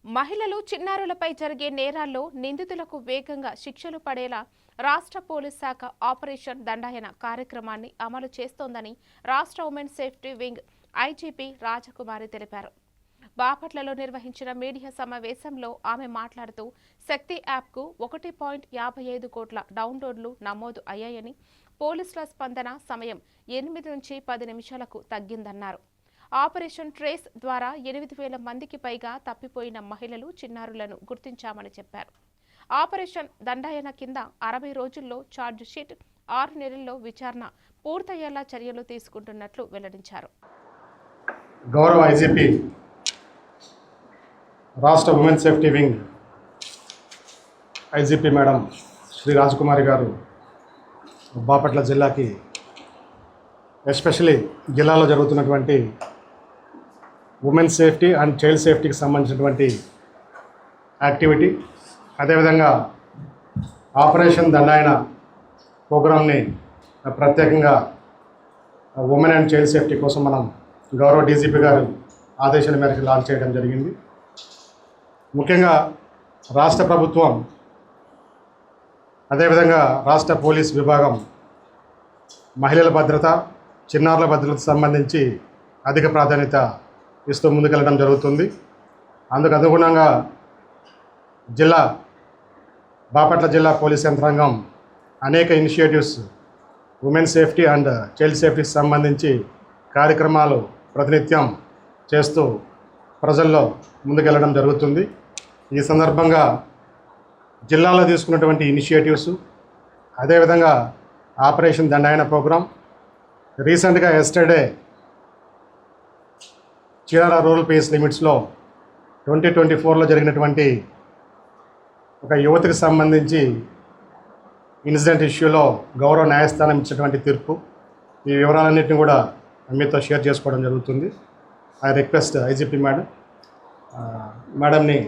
మహిళలు చిన్నారులపై జరిగే నేరాల్లో నిందితులకు వేగంగా శిక్షలు పడేలా రాష్ట్ర పోలీస్ శాఖ ఆపరేషన్ దండాయన కార్యక్రమాన్ని అమలు చేస్తోందని రాష్ట్ర ఉమెన్ సేఫ్టీ వింగ్ ఐజీపీ రాజకుమారి తెలిపారు. బాపట్లలో నిర్వహించిన మీడియా సమావేశంలో ఆమె మాట్లాడుతూ శక్తి యాప్కు 1.55 కోట్ల డౌన్లోడ్లు నమోదు అయ్యాయని, పోలీసుల స్పందన సమయం 8 నుంచి 10 నిమిషాలకు తగ్గిందన్నారు. ఆపరేషన్ ట్రేస్ ద్వారా 8,000 మందికి పైగా తప్పిపోయిన మహిళలు, చిన్నారులను గుర్తించామని చెప్పారు. ఆపరేషన్ దండాయన కింద 60 రోజుల్లో ఛార్జ్ షీట్, 6 నెలల్లో విచారణ పూర్తయ్యేలా చర్యలు తీసుకుంటున్నట్లు వెల్లడించారు. గౌరవ ఐజీపీ రాష్ట్ర women safety wing IGP madam Shri Rajakumari గారు బాపట్ల జిల్లాకి, ఎస్పెషలీ జిల్లాలో జరుగుతున్నటువంటి ఉమెన్ సేఫ్టీ అండ్ చైల్డ్ సేఫ్టీకి సంబంధించినటువంటి యాక్టివిటీ, అదేవిధంగా ఆపరేషన్ దండాయన ప్రోగ్రామ్ని ప్రత్యేకంగా ఉమెన్ అండ్ చైల్డ్ సేఫ్టీ కోసం మనం గౌరవ డీజీపీ గారు ఆదేశాల మేరకు లాంచ్ చేయడం జరిగింది. ముఖ్యంగా రాష్ట్ర ప్రభుత్వం, అదేవిధంగా రాష్ట్ర పోలీస్ విభాగం మహిళల భద్రత, చిన్నారుల భద్రతకు సంబంధించి అధిక ప్రాధాన్యత ఇస్తూ ముందుకెళ్ళడం జరుగుతుంది. అందుకు అనుగుణంగా బాపట్ల జిల్లా పోలీస్ యంత్రాంగం అనేక initiatives women safety and child సేఫ్టీకి సంబంధించి కార్యక్రమాలు ప్రతినిత్యం చేస్తూ ప్రజల్లో ముందుకెళ్ళడం జరుగుతుంది. ఈ సందర్భంగా జిల్లాలో తీసుకున్నటువంటి ఇనిషియేటివ్స్, అదేవిధంగా ఆపరేషన్ దండాయన ప్రోగ్రాం, రీసెంట్గా ఎస్టర్డే చీరాల రూరల్ పీస్ లిమిట్స్లో 2024లో జరిగినటువంటి ఒక యువతికి సంబంధించి ఇన్సిడెంట్ ఇష్యూలో గౌరవ న్యాయస్థానం ఇచ్చినటువంటి తీర్పు, ఈ వివరాలన్నింటినీ కూడా మీతో షేర్ చేసుకోవడం జరుగుతుంది. ఐ రిక్వెస్ట్ ఐజీపీ మేడంని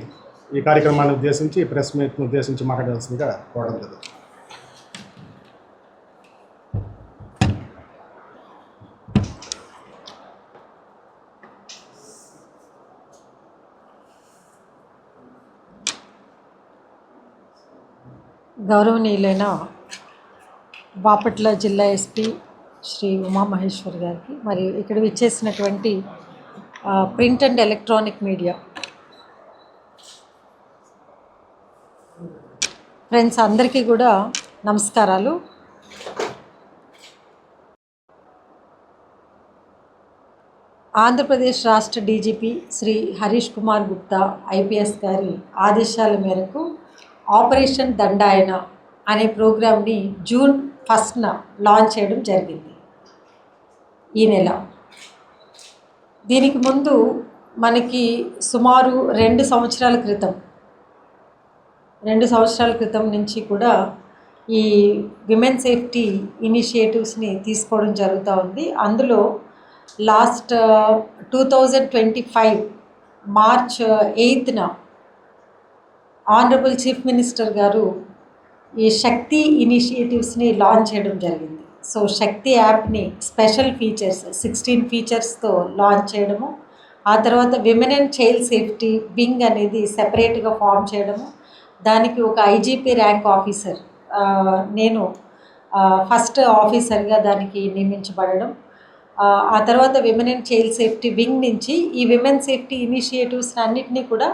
ఈ కార్యక్రమాన్ని ఉద్దేశించి, ప్రెస్ మీట్ను ఉద్దేశించి మాట్లాడాల్సిందిగా కోరడం జరుగుతుంది. గౌరవనీయులైన బాపట్ల జిల్లా ఎస్పీ శ్రీ ఉమామహేశ్వర్ గారికి, మరియు ఇక్కడ విచ్చేసినటువంటి print and electronic media friends అందరికీ కూడా నమస్కారాలు. ఆంధ్రప్రదేశ్ రాష్ట్ర డీజీపీ శ్రీ హరీష్ కుమార్ గుప్తా ఐపీఎస్ గారి ఆదేశాల మేరకు ఆపరేషన్ దండాయన అనే ప్రోగ్రామ్ని జూన్ 1న లాంచ్ చేయడం జరిగింది ఈ నెల. దీనికి ముందు మనకి సుమారు 2 సంవత్సరాల క్రితం నుంచి కూడా ఈ విమెన్ సేఫ్టీ ఇనిషియేటివ్స్ని తీసుకోవడం జరుగుతూ ఉంది. అందులో లాస్ట్ 2025 మార్చ్ 8న ఆనరబుల్ చీఫ్ మినిస్టర్ గారు ఈ శక్తి ఇనిషియేటివ్స్ని లాంచ్ చేయడం జరిగింది. సో శక్తి యాప్ని స్పెషల్ ఫీచర్స్ 16 ఫీచర్స్తో లాంచ్ చేయడము, ఆ తర్వాత women and child safety wing అనేది సెపరేట్గా ఫామ్ చేయడము, దానికి ఒక ఐజీపీ ర్యాంక్ ఆఫీసర్, నేను ఫస్ట్ ఆఫీసర్గా దానికి నియమించబడడం, ఆ తర్వాత women and child safety wing నుంచి ఈ విమెన్ సేఫ్టీ ఇనిషియేటివ్స్ అన్నింటినీ కూడా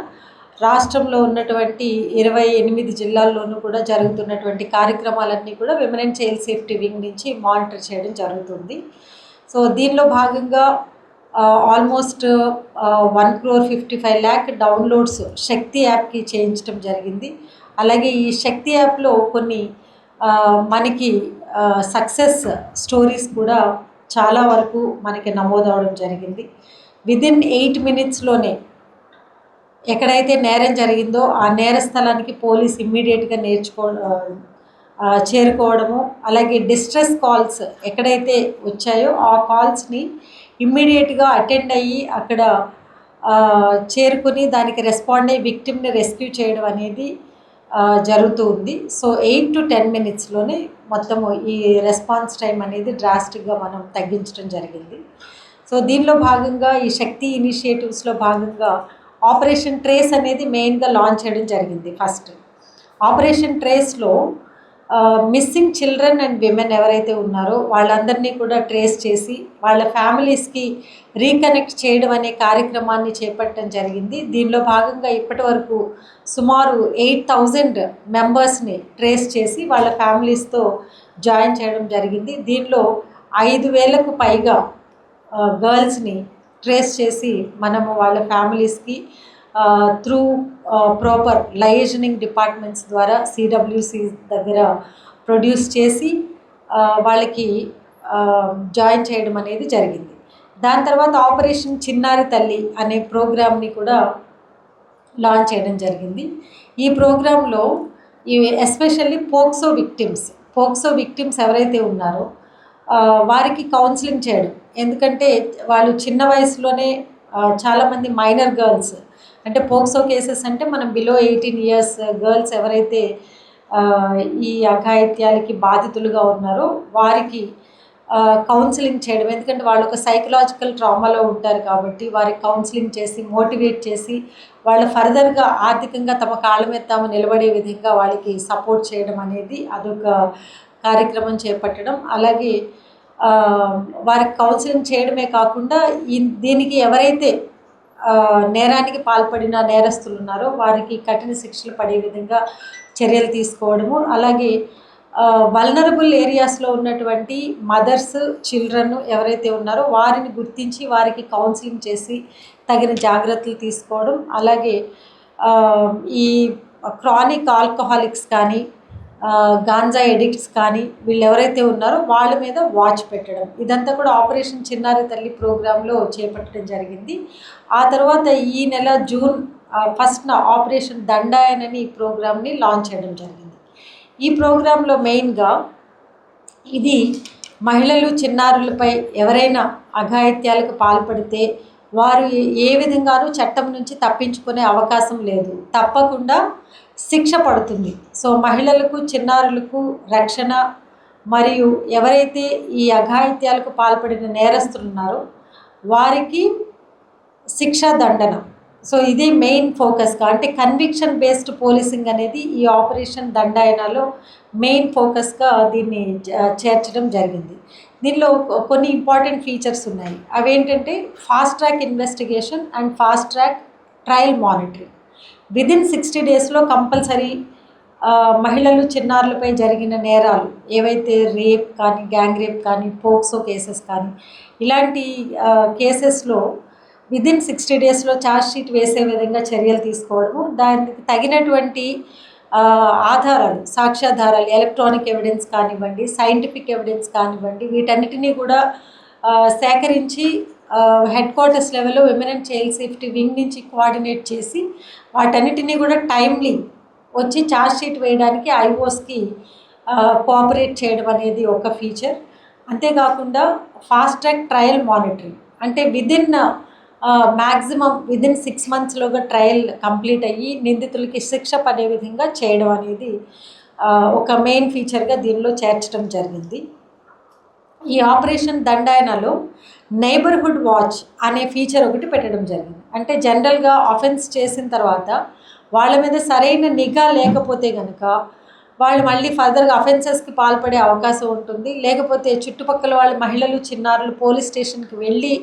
రాష్ట్రంలో ఉన్నటువంటి 28 జిల్లాల్లోనూ కూడా జరుగుతున్నటువంటి కార్యక్రమాలన్నీ కూడా women and child safety wing నుంచి మానిటర్ చేయడం జరుగుతుంది. సో దీనిలో భాగంగా ఆల్మోస్ట్ 1,55,00,000 డౌన్లోడ్స్ శక్తి యాప్కి చేయించడం జరిగింది. అలాగే ఈ శక్తి యాప్లో కొన్ని మనకి సక్సెస్ స్టోరీస్ కూడా చాలా వరకు మనకి నమోదవడం జరిగింది. విదిన్ 8 మినిట్స్లోనే ఎక్కడైతే నేరం జరిగిందో ఆ నేర స్థలానికి పోలీస్ ఇమ్మీడియట్గా చేరుకోవడము, అలాగే డిస్ట్రెస్ కాల్స్ ఎక్కడైతే వచ్చాయో ఆ కాల్స్ని ఇమ్మీడియట్గా అటెండ్ అయ్యి అక్కడ చేరుకుని దానికి రెస్పాండ్ అయ్యి విక్టిమ్ని రెస్క్యూ చేయడం అనేది జరుగుతూ ఉంది. సో 8 to 10 మినిట్స్లోనే మొత్తము ఈ రెస్పాన్స్ టైం అనేది డ్రాస్టిక్గా మనం తగ్గించడం జరిగింది. సో దీనిలో భాగంగా ఈ శక్తి ఇనిషియేటివ్స్లో భాగంగా ఆపరేషన్ ట్రేస్ అనేది మెయిన్గా లాంచ్ చేయడం జరిగింది. ఫస్ట్ ఆపరేషన్ ట్రేస్లో మిస్సింగ్ చిల్డ్రన్ అండ్ విమెన్ ఎవరైతే ఉన్నారో వాళ్ళందరినీ కూడా ట్రేస్ చేసి వాళ్ళ ఫ్యామిలీస్కి రీకనెక్ట్ చేయడం అనే కార్యక్రమాన్ని చేపట్టడం జరిగింది. దీనిలో భాగంగా ఇప్పటి వరకు సుమారు 8,000 మెంబర్స్ని ట్రేస్ చేసి వాళ్ళ ఫ్యామిలీస్తో జాయిన్ చేయడం జరిగింది. దీనిలో 5,000కు పైగా గర్ల్స్ని ట్రేస్ చేసి మనము వాళ్ళ ఫ్యామిలీస్కి త్రూ ప్రాపర్ లైజనింగ్ డిపార్ట్మెంట్స్ ద్వారా సిడబ్ల్యూసి దగ్గర ప్రొడ్యూస్ చేసి వాళ్ళకి జాయిన్ చేయడం అనేది జరిగింది. దాని తర్వాత ఆపరేషన్ చిన్నారి తల్లి అనే ప్రోగ్రామ్ని కూడా లాంచ్ చేయడం జరిగింది. ఈ ప్రోగ్రాంలో ఎస్పెషల్లీ పోక్సో విక్టిమ్స్ ఎవరైతే ఉన్నారో వారికి కౌన్సిలింగ్ చేయడం. ఎందుకంటే వాళ్ళు చిన్న వయసులోనే చాలామంది మైనర్ గర్ల్స్, అంటే పోక్సో కేసెస్ అంటే మనం బిలో 18 years గర్ల్స్ ఎవరైతే ఈ అఘాయిత్యాలకి బాధితులుగా ఉన్నారో వారికి కౌన్సిలింగ్ చేయడం. ఎందుకంటే వాళ్ళు ఒక సైకలాజికల్ ట్రామాలో ఉంటారు కాబట్టి వారికి కౌన్సిలింగ్ చేసి మోటివేట్ చేసి వాళ్ళు ఫర్దర్గా ఆర్థికంగా తమ కాళ్ళ మీద తాము నిలబడే విధంగా వాళ్ళకి సపోర్ట్ చేయడం అనేది అదొక కార్యక్రమం చేపట్టడం. అలాగే వారికి కౌన్సిలింగ్ చేయడమే కాకుండా దీనికి ఎవరైతే నేరానికి పాల్పడిన నేరస్తులు ఉన్నారో వారికి కఠిన శిక్షలు పడే విధంగా చర్యలు తీసుకోవడము. అలాగే వల్నరబుల్ ఏరియాస్లో ఉన్నటువంటి మదర్స్, చిల్డ్రన్ ఎవరైతే ఉన్నారో వారిని గుర్తించి వారికి కౌన్సిలింగ్ చేసి తగిన జాగ్రత్తలు తీసుకోవడం. అలాగే ఈ క్రానిక్ ఆల్కహాలిక్స్ కానీ గాంజా ఎడిక్ట్స్ కానీ వీళ్ళు ఎవరైతే ఉన్నారో వాళ్ళ మీద వాచ్ పెట్టడం. ఇదంతా కూడా ఆపరేషన్ చిన్నారి తల్లి ప్రోగ్రాంలో చేపట్టడం జరిగింది. ఆ తర్వాత ఈ నెల జూన్ 1న ఆపరేషన్ దండాయన్ అని ఈ ప్రోగ్రామ్ని లాంచ్ చేయడం జరిగింది. ఈ ప్రోగ్రాంలో మెయిన్గా ఇది మహిళలు, చిన్నారులపై ఎవరైనా అఘాయిత్యాలకు పాల్పడితే వారు ఏ విధంగానూ చట్టం నుంచి తప్పించుకునే అవకాశం లేదు, తప్పకుండా శిక్ష పడుతుంది. సో మహిళలకు, చిన్నారులకు రక్షణ మరియు ఎవరైతే ఈ అఘాయిత్యాలకు పాల్పడిన నేరస్తులు ఉన్నారో వారికి శిక్షా దండన. సో ఇది మెయిన్ ఫోకస్గా, అంటే కన్విక్షన్ బేస్డ్ పోలీసింగ్ అనేది ఈ ఆపరేషన్ దండాయనలో మెయిన్ ఫోకస్గా దీన్ని చేర్చడం జరిగింది. దీనిలో కొన్ని ఇంపార్టెంట్ ఫీచర్స్ ఉన్నాయి. అవేంటంటే fast track investigation and fast track trial monitoring. Within 60 daysలో కంపల్సరీ మహిళలు, చిన్నారులపై జరిగిన నేరాలు ఏవైతే రేప్ కానీ, గ్యాంగ్ రేప్ కానీ, పోక్సో కేసెస్ కానీ ఇలాంటి కేసెస్లో విదిన్ 60 daysలో ఛార్జ్షీట్ వేసే విధంగా చర్యలు తీసుకోవడము, దానికి తగినటువంటి ఆధారాలు, సాక్ష్యాధారాలు, ఎలక్ట్రానిక్ ఎవిడెన్స్ కానివ్వండి, సైంటిఫిక్ ఎవిడెన్స్ కానివ్వండి, వీటన్నిటినీ కూడా సేకరించి హెడ్ క్వార్టర్స్ లెవెల్లో women and child safety wing నుంచి కోఆర్డినేట్ చేసి వాటన్నిటినీ కూడా టైమ్లీ వచ్చి ఛార్జ్షీట్ వేయడానికి ఐఓస్కి కోఆపరేట్ చేయడం అనేది ఒక ఫీచర్. అంతేకాకుండా ఫాస్ట్ ట్రాక్ ట్రయల్ మానిటరింగ్, అంటే మ్యాక్సిమం విదిన్ 6 monthsలోగా ట్రయల్ కంప్లీట్ అయ్యి నిందితులకి శిక్ష పడే విధంగా చేయడం అనేది ఒక మెయిన్ ఫీచర్గా దీనిలో చేర్చడం జరిగింది. ఈ ఆపరేషన్ దండాయనలో నైబర్హుడ్ వాచ్ అనే ఫీచర్ ఒకటి పెట్టడం జరిగింది. అంటే జనరల్గా ఆఫెన్స్ చేసిన తర్వాత వాళ్ళ మీద సరైన నిఘా లేకపోతే కనుక వాళ్ళు మళ్ళీ ఫర్దర్గా అఫెన్సెస్కి పాల్పడే అవకాశం ఉంటుంది. లేకపోతే చుట్టుపక్కల వాళ్ళ మహిళలు, చిన్నారులు పోలీస్ స్టేషన్కి వెళ్ళి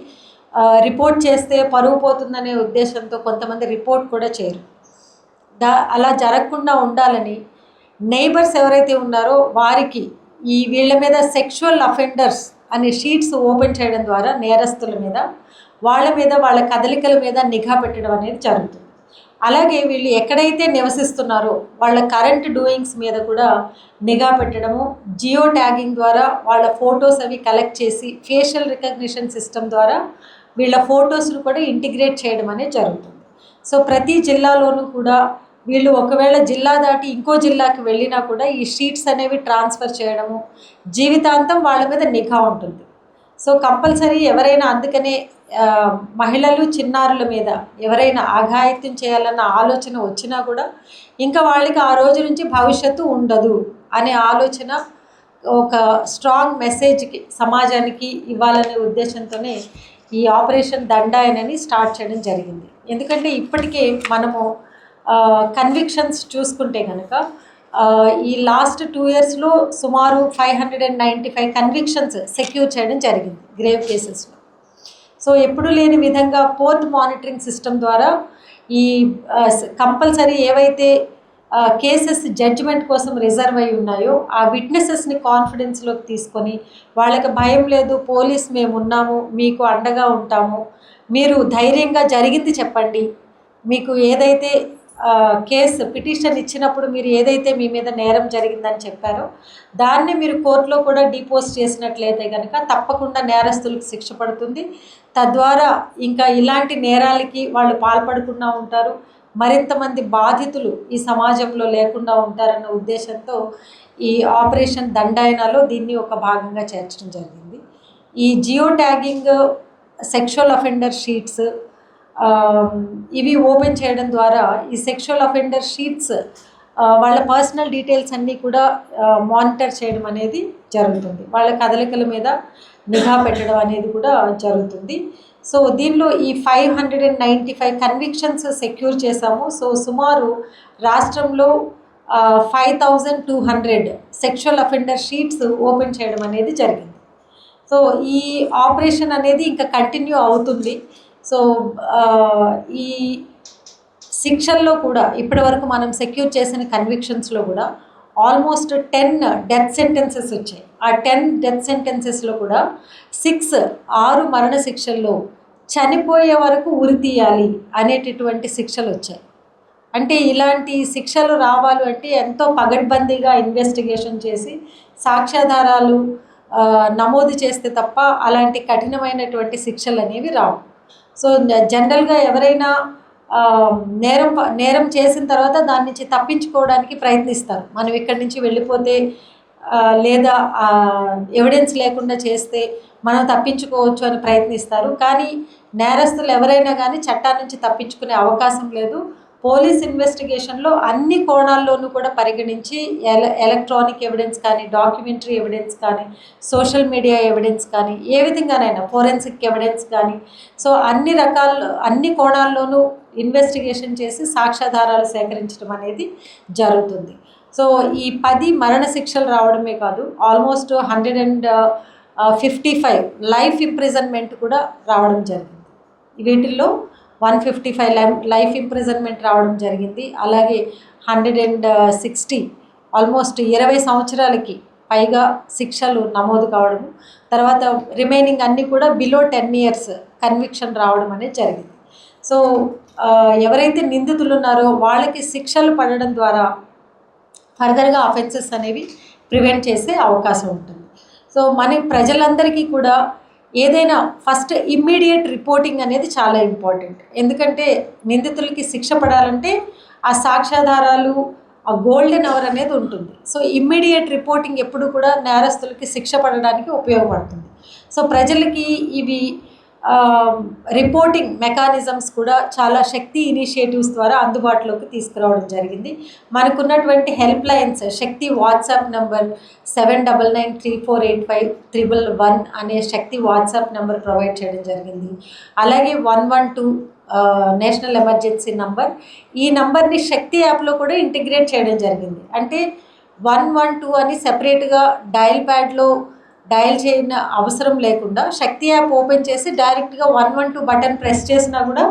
రిపోర్ట్ చేస్తే పరువు పోతుందనే ఉద్దేశంతో కొంతమంది రిపోర్ట్ కూడా చేయరు. అలా జరగకుండా ఉండాలని నైబర్స్ ఎవరైతే ఉన్నారో వారికి వీళ్ళ మీద సెక్షువల్ అఫెండర్స్ అనే షీట్స్ ఓపెన్ చేయడం ద్వారా నేరస్తుల మీద, వాళ్ళ కదలికల మీద నిఘా పెట్టడం అనేది జరుగుతుంది. అలాగే వీళ్ళు ఎక్కడైతే నివసిస్తున్నారో వాళ్ళ కరెంట్ డూయింగ్స్ మీద కూడా నిఘా పెట్టడము, జియో ట్యాగింగ్ ద్వారా వాళ్ళ ఫొటోస్ అవి కలెక్ట్ చేసి ఫేషియల్ రికగ్నిషన్ సిస్టమ్ ద్వారా వీళ్ళ ఫొటోస్ను కూడా ఇంటిగ్రేట్ చేయడం అనేది జరుగుతుంది. సో ప్రతి జిల్లాలోనూ కూడా వీళ్ళు ఒకవేళ జిల్లా దాటి ఇంకో జిల్లాకి వెళ్ళినా కూడా ఈ షీట్స్ అనేవి ట్రాన్స్ఫర్ చేయడము, జీవితాంతం వాళ్ళ మీద నిఘా ఉంటుంది. సో కంపల్సరీ ఎవరైనా, అందుకనే మహిళలు, చిన్నారుల మీద ఎవరైనా అఘాయిత్యం చేయాలన్న ఆలోచన వచ్చినా కూడా ఇంకా వాళ్ళకి ఆ రోజు నుంచి భవిష్యత్తు ఉండదు అనే ఆలోచన, ఒక స్ట్రాంగ్ మెసేజ్కి సమాజానికి ఇవ్వాలనే ఉద్దేశంతోనే ఈ ఆపరేషన్ దండాయనని స్టార్ట్ చేయడం జరిగింది. ఎందుకంటే ఇప్పటికే మనము కన్విక్షన్స్ చూసుకుంటే కనుక ఈ లాస్ట్ 2 yearsలో సుమారు 595 కన్విక్షన్స్ సెక్యూర్ చేయడం జరిగింది గ్రేవ్ కేసెస్లో. సో ఎప్పుడు లేని విధంగా పోర్ట్ మానిటరింగ్ సిస్టమ్ ద్వారా ఈ కంపల్సరీ ఏవైతే కేసెస్ జడ్జిమెంట్ కోసం రిజర్వ్ అయి ఉన్నాయో ఆ విట్నెసెస్ని కాన్ఫిడెన్స్లోకి తీసుకొని వాళ్ళకి భయం లేదు, పోలీస్ మేము ఉన్నాము, మీకు అండగా ఉంటాము, మీరు ధైర్యంగా జరిగింది చెప్పండి, మీకు ఏదైతే కేసు పిటిషన్ ఇచ్చినప్పుడు మీరు ఏదైతే మీ మీద నేరం జరిగిందని చెప్పారో దాన్ని మీరు కోర్టులో కూడా డిపోజ్ చేసినట్లయితే కనుక తప్పకుండా నేరస్తులకు శిక్ష పడుతుంది. తద్వారా ఇంకా ఇలాంటి నేరాలకి వాళ్ళు పాల్పడకుండా ఉంటారు, మరింతమంది బాధితులు ఈ సమాజంలో లేకుండా ఉంటారన్న ఉద్దేశంతో ఈ ఆపరేషన్ దండాయనలో దీన్ని ఒక భాగంగా చేర్చడం జరిగింది. ఈ geo tagging, sexual offender sheets ఇవి ఓపెన్ చేయడం ద్వారా ఈ సెక్షువల్ అఫెండర్ షీట్స్ వాళ్ళ పర్సనల్ డీటెయిల్స్ అన్నీ కూడా మానిటర్ చేయడం అనేది జరుగుతుంది. వాళ్ళ కదలికల మీద నిఘా పెట్టడం అనేది కూడా జరుగుతుంది. సో దీనిలో ఈ 595 కన్విక్షన్స్ సెక్యూర్ చేశాము. సో సుమారు రాష్ట్రంలో 5200 సెక్షువల్ అఫెండర్ షీట్స్ ఓపెన్ చేయడం అనేది జరిగింది. సో ఈ ఆపరేషన్ అనేది ఇంకా కంటిన్యూ అవుతుంది. సో ఈ శిక్షల్లో కూడా ఇప్పటి వరకు మనం సెక్యూర్ చేసిన కన్విక్షన్స్లో కూడా ఆల్మోస్ట్ 10 డెత్ సెంటెన్సెస్ వచ్చాయి. ఆ 10 డెత్ సెంటెన్సెస్లో కూడా 6 మరణ శిక్షల్లో చనిపోయే వరకు ఉరి తీయాలి అనేటటువంటి శిక్షలు వచ్చాయి. అంటే ఇలాంటి శిక్షలు రావాలి అంటే ఎంతో పగడ్బందీగా ఇన్వెస్టిగేషన్ చేసి సాక్ష్యాధారాలు నమోదు చేస్తే తప్ప అలాంటి కఠినమైనటువంటి శిక్షలు అనేవి రావు. సో జనరల్గా ఎవరైనా నేరం చేసిన తర్వాత దాని నుంచి తప్పించుకోవడానికి ప్రయత్నిస్తారు. మనం ఇక్కడి నుంచి వెళ్ళిపోతే లేదా ఎవిడెన్స్ లేకుండా చేస్తే మనం తప్పించుకోవచ్చు అని ప్రయత్నిస్తారు. కానీ నేరస్తులు ఎవరైనా కానీ చట్టాల నుంచి తప్పించుకునే అవకాశం లేదు. పోలీస్ ఇన్వెస్టిగేషన్లో అన్ని కోణాల్లోనూ కూడా పరిగణించి ఎలక్ట్రానిక్ ఎవిడెన్స్ కానీ, డాక్యుమెంటరీ ఎవిడెన్స్ కానీ, సోషల్ మీడియా ఎవిడెన్స్ కానీ, ఏ విధంగానైనా ఫోరెన్సిక్ ఎవిడెన్స్ కానీ, సో అన్ని కోణాల్లోనూ ఇన్వెస్టిగేషన్ చేసి సాక్ష్యాధారాలు సేకరించడం అనేది జరుగుతుంది. సో ఈ 10 మరణ శిక్షలు రావడమే కాదు, ఆల్మోస్ట్ 155 లైఫ్ ఇంప్రిజన్మెంట్ కూడా రావడం జరిగింది. వీటిల్లో 155 లైఫ్ ఇంప్రిజన్మెంట్ రావడం జరిగింది. అలాగే 160 ఆల్మోస్ట్ 20 సంవత్సరాలకి పైగా శిక్షలు నమోదు కావడము, తర్వాత రిమైనింగ్ అన్నీ కూడా బిలో 10 years కన్విక్షన్ రావడం అనేది జరిగింది. సో ఎవరైతే నిందితులు ఉన్నారో వాళ్ళకి శిక్షలు పడడం ద్వారా ఫర్దర్గా అఫెన్సెస్ అనేవి ప్రివెంట్ చేసే అవకాశం ఉంటుంది. సో మన ప్రజలందరికీ కూడా ఏదైనా ఫస్ట్ ఇమ్మీడియట్ రిపోర్టింగ్ అనేది చాలా ఇంపార్టెంట్. ఎందుకంటే నిందితులకి శిక్ష పడాలంటే ఆ సాక్ష్యాధారాలు, ఆ గోల్డెన్ అవర్ అనేది ఉంటుంది. సో ఇమ్మీడియట్ రిపోర్టింగ్ ఎప్పుడు కూడా నేరస్తులకి శిక్ష పడడానికి ఉపయోగపడుతుంది. సో ప్రజలకి ఇవి రిపోర్టింగ్ మెకానిజమ్స్ కూడా చాలా శక్తి ఇనిషియేటివ్స్ ద్వారా అందుబాటులోకి తీసుకురావడం జరిగింది. మనకున్నటువంటి హెల్ప్ లైన్స్, శక్తి వాట్సాప్ నెంబర్ 7993485111 అనే శక్తి వాట్సాప్ నెంబర్ ప్రొవైడ్ చేయడం జరిగింది. అలాగే 112 నేషనల్ ఎమర్జెన్సీ నంబర్, ఈ నంబర్ని శక్తి యాప్లో కూడా ఇంటిగ్రేట్ చేయడం జరిగింది. అంటే 112 అని సెపరేట్గా డయల్ ప్యాడ్లో డయల్ చేయని అవసరం లేకుండా శక్తి యాప్ ఓపెన్ చేసి డైరెక్ట్గా 112 బటన్ ప్రెస్ చేసినా కూడా